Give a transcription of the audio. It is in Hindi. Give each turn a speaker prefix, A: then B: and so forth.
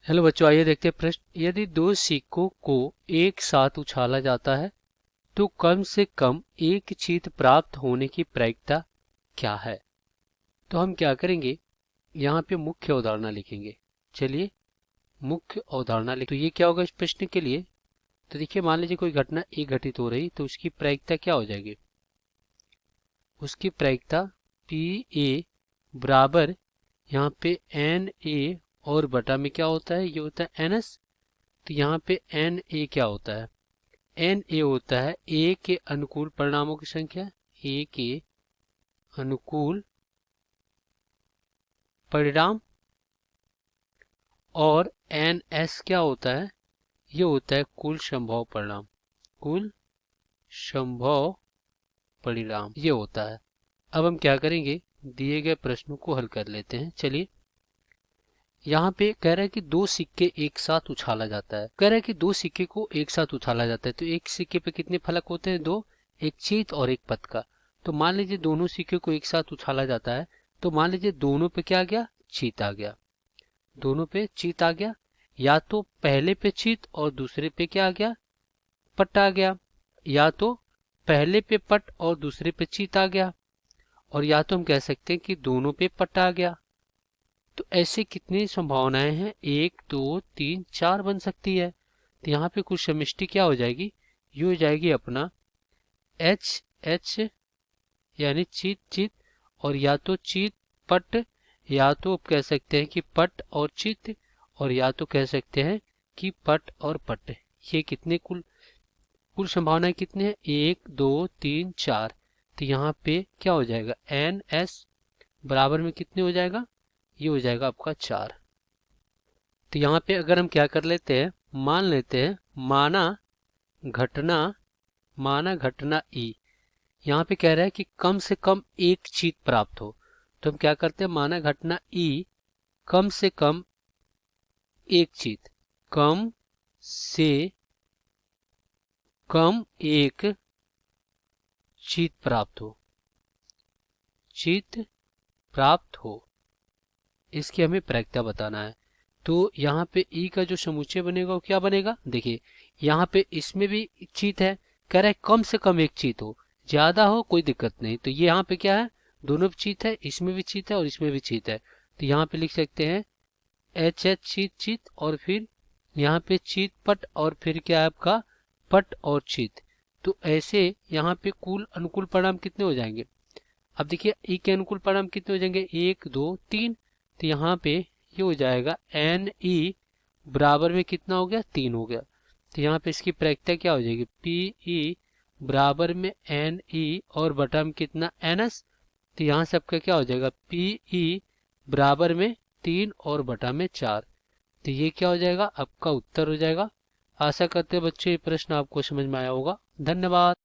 A: हेलो बच्चों, आइए देखते हैं प्रश्न। यदि दो सिक्कों को एक साथ उछाला जाता है तो कम से कम एक जीत प्राप्त होने की प्रायिकता क्या है। तो हम क्या करेंगे, यहाँ पे मुख्य अवधारणा लिखेंगे। चलिए मुख्य अवधारणा लिख। तो ये क्या होगा इस प्रश्न के लिए। तो देखिए, मान लीजिए कोई घटना ए घटित हो रही, तो उसकी प्रायिकता क्या हो जाएगी। उसकी प्रायिकता पी ए बराबर यहाँ पे एन ए और बटा में क्या होता है, ये होता है एन एस। तो यहाँ पे एन ए क्या होता है, एन ए होता है ए के अनुकूल परिणामों की संख्या, ए के अनुकूल परिणाम। और एन एस क्या होता है, ये होता है कुल संभव परिणाम, कुल संभव परिणाम ये होता है। अब हम क्या करेंगे, दिए गए प्रश्नों को हल कर लेते हैं। चलिए, यहाँ पे कह रहा है कि दो सिक्के एक साथ उछाला जाता है। कह रहा है कि दो सिक्के को एक साथ उछाला जाता है, तो एक सिक्के पे कितने फलक होते हैं, दो, एक चित और एक पथ का। तो मान लीजिए दोनों सिक्के को एक साथ उछाला जाता है, तो मान लीजिए दोनों पे क्या आ गया, चित आ गया, दोनों पे चित आ गया। या तो पहले पे चित और दूसरे पे क्या आ गया, पट आ गया। या तो पहले पे पट और दूसरे पे चित आ गया। और या तो हम कह सकते हैं कि दोनों पे पट आ गया। तो ऐसे कितनी संभावनाएं हैं, एक दो तीन चार बन सकती है। तो यहाँ पे कुछ समष्टि क्या हो जाएगी, ये हो जाएगी अपना एच एच, यानी चित चित। और या तो चित पट, या तो कह सकते हैं कि पट और चित, और या तो कह सकते हैं कि पट और पट। ये कितने कुल कुल संभावनाएं कितनी है, एक दो तीन चार। तो यहाँ पे क्या हो जाएगा, एन एस बराबर में कितने हो जाएगा, ये हो जाएगा आपका चार। तो यहाँ पे अगर हम क्या कर लेते हैं, मान लेते हैं घटना माना घटना ई। यहाँ पे कह रहा है कि कम से कम एक चीज प्राप्त हो। तो हम क्या करते हैं, माना घटना ई कम से कम एक चीज, कम से कम एक चीज प्राप्त हो, चीज प्राप्त हो, इसकी हमें प्रायिकता बताना है। तो यहाँ पे ई का जो समुच्चय बनेगा वो क्या बनेगा, देखिए यहाँ पे इसमें भी चीत है, कह रहा है कम से कम एक चीत हो, ज्यादा हो कोई दिक्कत नहीं। तो ये यहाँ पे क्या है, दोनों पे चीत है, इसमें भी चीत है और इसमें भी चीत है। तो यहाँ पे लिख सकते हैं एच एच चीत चीत, और फिर यहाँ पे चीत पट, और फिर क्या है आपका पट और चीत। तो ऐसे यहाँ पे कुल अनुकूल परिणाम कितने हो जाएंगे। अब देखिए ई के अनुकूल परिणाम कितने हो जाएंगे, एक दो तीन। तो यहाँ पे ये हो जाएगा एन ई बराबर में कितना हो गया, तीन हो गया। तो यहाँ पे इसकी प्रायिकता क्या हो जाएगी, पी ई बराबर में एन ई और बटा में कितना एन एस। तो यहाँ से आपका क्या हो जाएगा, पी ई बराबर में तीन और बटा में चार। तो ये क्या हो जाएगा, आपका उत्तर हो जाएगा। आशा करते हैं बच्चे ये प्रश्न आपको समझ में आया होगा। धन्यवाद।